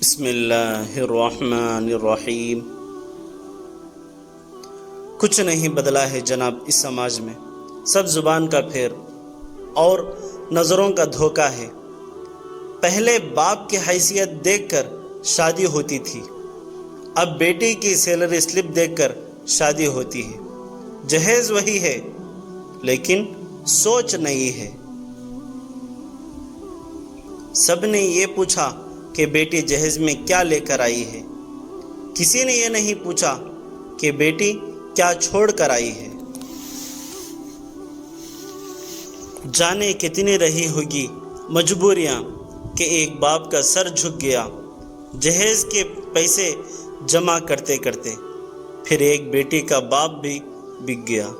بسم اللہ الرحمن الرحیم۔ کچھ نہیں بدلا ہے جناب اس سماج میں، سب زبان کا پھیر اور نظروں کا دھوکہ ہے۔ پہلے باپ کی حیثیت دیکھ کر شادی ہوتی تھی، اب بیٹی کی سیلری سلپ دیکھ کر شادی ہوتی ہے۔ جہیز وہی ہے لیکن سوچ نہیں ہے۔ سب نے یہ پوچھا کہ بیٹی جہیز میں کیا لے کر آئی ہے، کسی نے یہ نہیں پوچھا کہ بیٹی کیا چھوڑ کر آئی ہے۔ جانے کتنی رہی ہوگی مجبوریاں کہ ایک باپ کا سر جھک گیا جہیز کے پیسے جمع کرتے کرتے، پھر ایک بیٹی کا باپ بھی بک گیا۔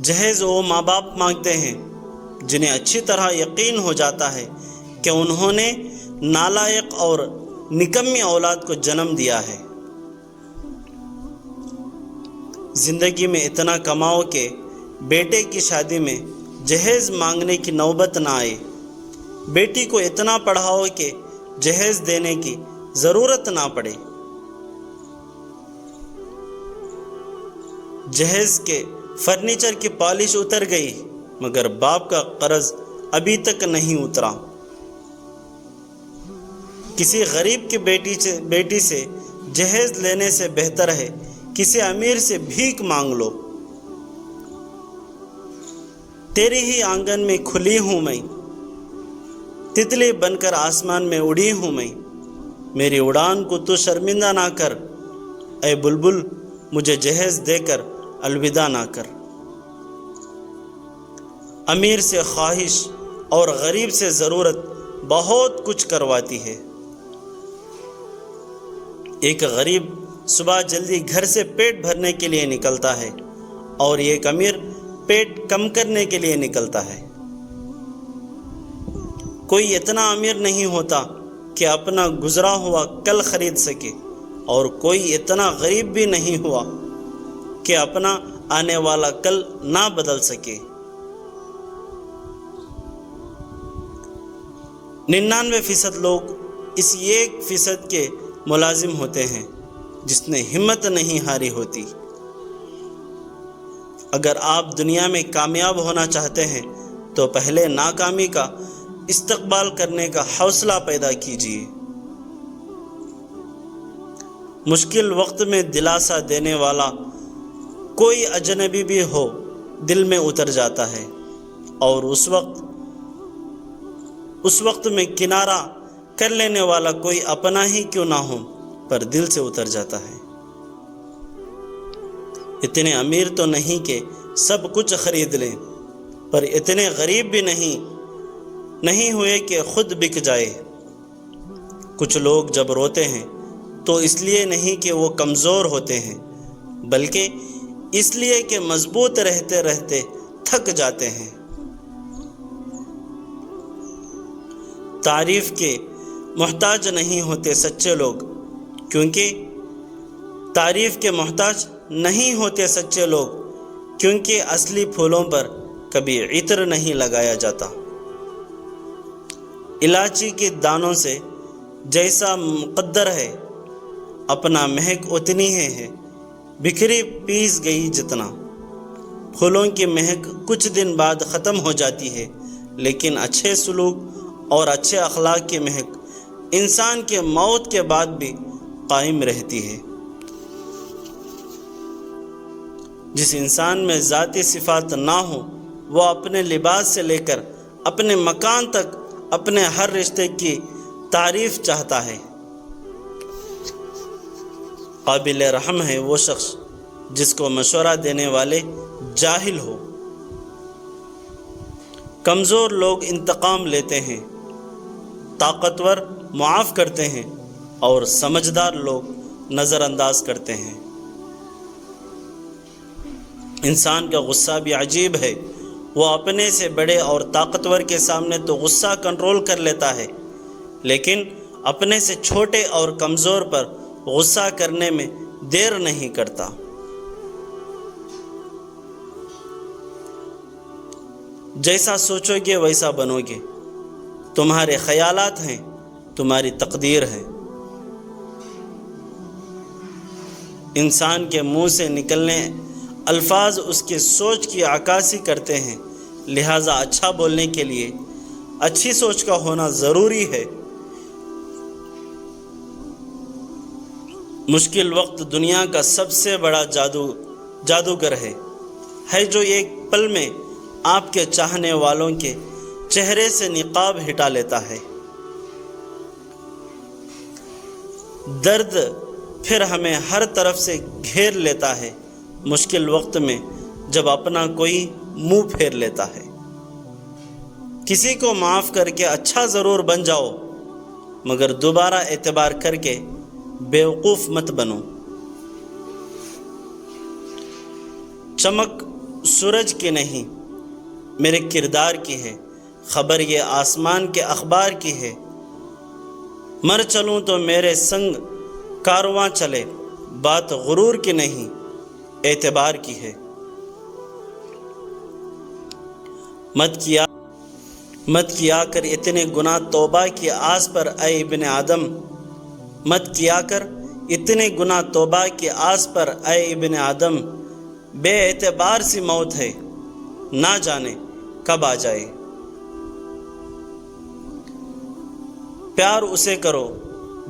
جہیز وہ ماں باپ مانگتے ہیں جنہیں اچھی طرح یقین ہو جاتا ہے کہ انہوں نے نالائق اور نکمی اولاد کو جنم دیا ہے۔ زندگی میں اتنا کماؤ کہ بیٹے کی شادی میں جہیز مانگنے کی نوبت نہ آئے، بیٹی کو اتنا پڑھاؤ کہ جہیز دینے کی ضرورت نہ پڑے۔ جہیز کے فرنیچر کی پالش اتر گئی مگر باپ کا قرض ابھی تک نہیں اترا۔ کسی غریب کی بیٹی سے جہیز لینے سے بہتر ہے کسی امیر سے بھیک مانگ لو۔ تیری ہی آنگن میں کھلی ہوں میں، تتلی بن کر آسمان میں اڑی ہوں میں، میری اڑان کو تو شرمندہ نہ کر، اے بلبل مجھے جہیز دے کر الوداع نہ کر۔ امیر سے خواہش اور غریب سے ضرورت بہت کچھ کرواتی ہے۔ ایک غریب صبح جلدی گھر سے پیٹ بھرنے کے لیے نکلتا ہے اور ایک امیر پیٹ کم کرنے کے لیے نکلتا ہے۔ کوئی اتنا امیر نہیں ہوتا کہ اپنا گزرا ہوا کل خرید سکے، اور کوئی اتنا غریب بھی نہیں ہوا کہ اپنا آنے والا کل نہ بدل سکے۔ 99% لوگ اس 1% کے ملازم ہوتے ہیں جس نے ہمت نہیں ہاری ہوتی۔ اگر آپ دنیا میں کامیاب ہونا چاہتے ہیں تو پہلے ناکامی کا استقبال کرنے کا حوصلہ پیدا کیجیے۔ مشکل وقت میں دلاسا دینے والا کوئی اجنبی بھی ہو دل میں اتر جاتا ہے، اور اس وقت میں کنارہ کر لینے والا کوئی اپنا ہی کیوں نہ ہو پر دل سے اتر جاتا ہے۔ اتنے امیر تو نہیں کہ سب کچھ خرید لیں، پر اتنے غریب بھی نہیں ہوئے کہ خود بک جائے۔ کچھ لوگ جب روتے ہیں تو اس لیے نہیں کہ وہ کمزور ہوتے ہیں، بلکہ اس لیے کہ مضبوط رہتے رہتے تھک جاتے ہیں۔ تعریف کے محتاج نہیں ہوتے سچے لوگ، کیونکہ تعریف کے محتاج نہیں ہوتے سچے لوگ کیونکہ اصلی پھولوں پر کبھی عطر نہیں لگایا جاتا۔ الائچی کے دانوں سے جیسا مقدر ہے اپنا مہک اتنی ہے، بکھری پیس گئی جتنا۔ پھولوں کی مہک کچھ دن بعد ختم ہو جاتی ہے، لیکن اچھے سلوک اور اچھے اخلاق کی مہک انسان کے موت کے بعد بھی قائم رہتی ہے۔ جس انسان میں ذاتی صفات نہ ہو وہ اپنے لباس سے لے کر اپنے مکان تک اپنے ہر رشتے کی تعریف چاہتا ہے۔ قابل رحم ہے وہ شخص جس کو مشورہ دینے والے جاہل ہو۔ کمزور لوگ انتقام لیتے ہیں، طاقتور معاف کرتے ہیں، اور سمجھدار لوگ نظر انداز کرتے ہیں۔ انسان کا غصہ بھی عجیب ہے، وہ اپنے سے بڑے اور طاقتور کے سامنے تو غصہ کنٹرول کر لیتا ہے، لیکن اپنے سے چھوٹے اور کمزور پر غصہ کرنے میں دیر نہیں کرتا۔ جیسا سوچو گے ویسا بنو گے۔ تمہارے خیالات ہیں، تمہاری تقدیر ہے۔ انسان کے منہ سے نکلنے الفاظ اس کے سوچ کی عکاسی کرتے ہیں، لہٰذا اچھا بولنے کے لیے اچھی سوچ کا ہونا ضروری ہے۔ مشکل وقت دنیا کا سب سے بڑا جادوگر ہے جو ایک پل میں آپ کے چاہنے والوں کے چہرے سے نقاب ہٹا لیتا ہے۔ درد پھر ہمیں ہر طرف سے گھیر لیتا ہے مشکل وقت میں، جب اپنا کوئی منہ پھیر لیتا ہے۔ کسی کو معاف کر کے اچھا ضرور بن جاؤ، مگر دوبارہ اعتبار کر کے بیوقوف مت بنو۔ چمک سورج کی نہیں، میرے کردار کی ہے، خبر یہ آسمان کے اخبار کی ہے۔ مر چلوں تو میرے سنگ کارواں چلے، بات غرور کی نہیں، اعتبار کی ہے۔ مت کیا کر اتنے گناہ توبہ کی آس پر اے ابن آدم، مت کیا کر اتنے گناہ توبہ کی آس پر اے ابن آدم۔ بے اعتبار سی موت ہے، نہ جانے کب آ جائے۔ پیار اسے کرو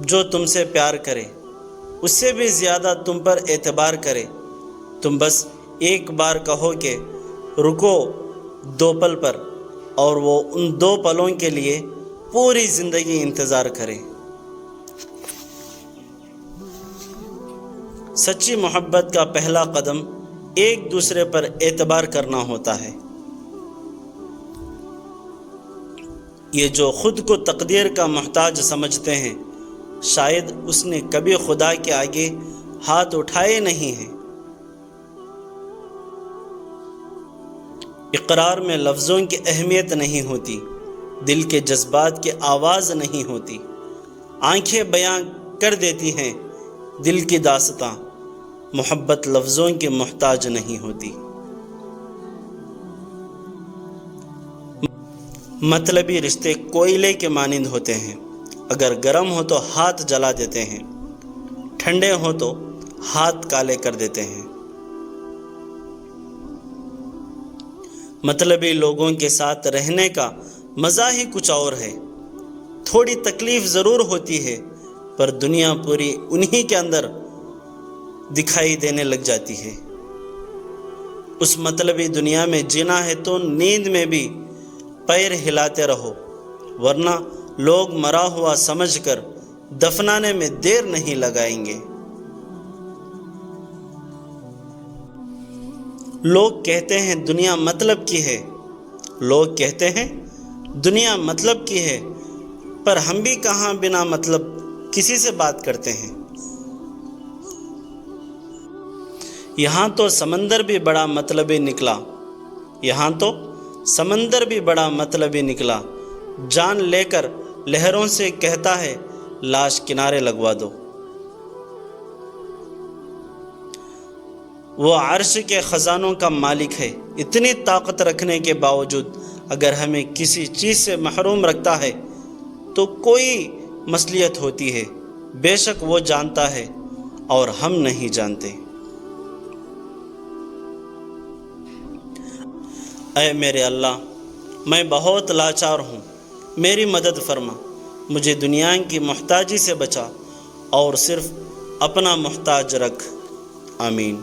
جو تم سے پیار کرے، اس سے بھی زیادہ تم پر اعتبار کرے۔ تم بس ایک بار کہو کہ رکو 2 پل پر، اور وہ ان 2 پلوں کے لیے پوری زندگی انتظار کرے۔ سچی محبت کا پہلا قدم ایک دوسرے پر اعتبار کرنا ہوتا ہے۔ یہ جو خود کو تقدیر کا محتاج سمجھتے ہیں، شاید اس نے کبھی خدا کے آگے ہاتھ اٹھائے نہیں ہیں۔ اقرار میں لفظوں کی اہمیت نہیں ہوتی، دل کے جذبات کی آواز نہیں ہوتی۔ آنکھیں بیان کر دیتی ہیں دل کی داستاں، محبت لفظوں کی محتاج نہیں ہوتی۔ مطلبی رشتے کوئلے کے مانند ہوتے ہیں، اگر گرم ہو تو ہاتھ جلا دیتے ہیں، ٹھنڈے ہو تو ہاتھ کالے کر دیتے ہیں۔ مطلبی لوگوں کے ساتھ رہنے کا مزہ ہی کچھ اور ہے۔ تھوڑی تکلیف ضرور ہوتی ہے، پر دنیا پوری انہی کے اندر دکھائی دینے لگ جاتی ہے۔ اس مطلبی دنیا میں جینا ہے تو نیند میں بھی پیر ہلاتے رہو، ورنہ لوگ مرا ہوا سمجھ کر دفنانے میں دیر نہیں لگائیں گے۔ لوگ کہتے ہیں دنیا مطلب کی ہے، لوگ کہتے ہیں دنیا مطلب کی ہے، پر ہم بھی کہاں بنا مطلب کسی سے بات کرتے ہیں۔ یہاں تو سمندر بھی بڑا مطلبی نکلا، یہاں تو سمندر بھی بڑا مطلبی نکلا، جان لے کر لہروں سے کہتا ہے لاش کنارے لگوا دو۔ وہ عرش کے خزانوں کا مالک ہے، اتنی طاقت رکھنے کے باوجود اگر ہمیں کسی چیز سے محروم رکھتا ہے تو کوئی مصلحت ہوتی ہے، بے شک وہ جانتا ہے اور ہم نہیں جانتے۔ اے میرے اللہ، میں بہت لاچار ہوں، میری مدد فرما، مجھے دنیا کی محتاجی سے بچا اور صرف اپنا محتاج رکھ، آمین۔